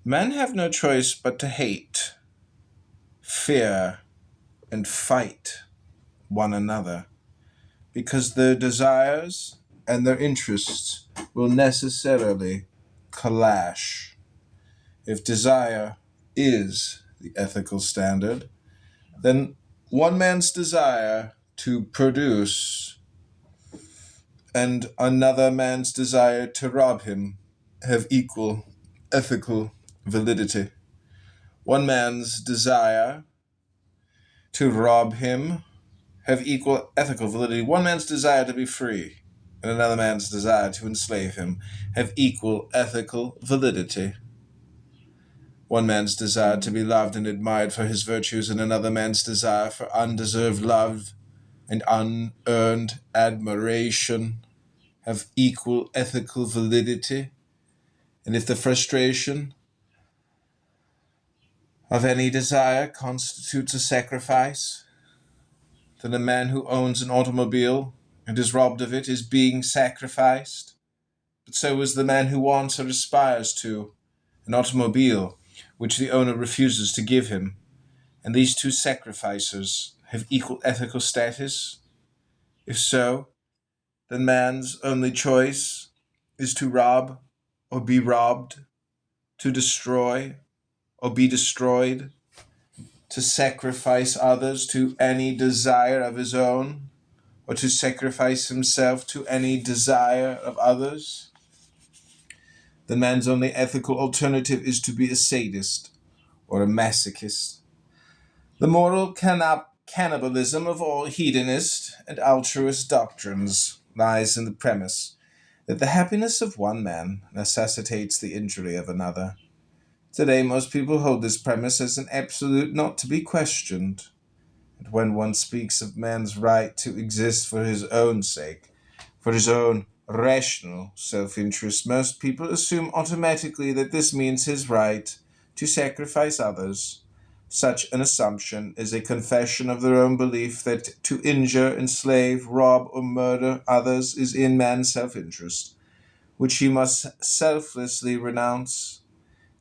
Men have no choice but to hate, fear, and fight one another because their desires and their interests will necessarily clash. If desire is the ethical standard, then one man's desire to produce and another man's desire to rob him have equal ethical validity. One man's desire to rob him have equal ethical validity. One man's desire to be free and another man's desire to enslave him have equal ethical validity. One man's desire to be loved and admired for his virtues and another man's desire for undeserved love and unearned admiration have equal ethical validity. And if the frustration of any desire constitutes a sacrifice, then a man who owns an automobile and is robbed of it is being sacrificed. But so is the man who wants or aspires to an automobile which the owner refuses to give him. And these two sacrificers have equal ethical status. If so, then man's only choice is to rob or be robbed, to destroy or be destroyed, to sacrifice others to any desire of his own, or to sacrifice himself to any desire of others. The man's only ethical alternative is to be a sadist or a masochist. The moral cannibalism of all hedonist and altruist doctrines lies in the premise that the happiness of one man necessitates the injury of another. Today, most people hold this premise as an absolute not to be questioned. And when one speaks of man's right to exist for his own sake, for his own rational self-interest, most people assume automatically that this means his right to sacrifice others. Such an assumption is a confession of their own belief that to injure, enslave, rob, or murder others is in man's self-interest, which he must selflessly renounce.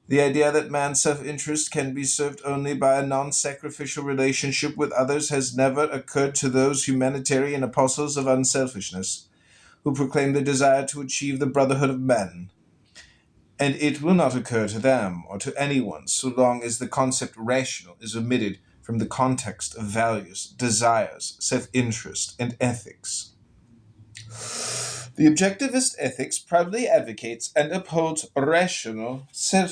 The idea that man's self-interest can be served only by a non-sacrificial relationship with others has never occurred to those humanitarian apostles of unselfishness, who proclaim the desire to achieve the brotherhood of men. And it will not occur to them or to anyone so long as the concept rational is omitted from the context of values, desires, self-interest, and ethics. The objectivist ethics proudly advocates and upholds rational self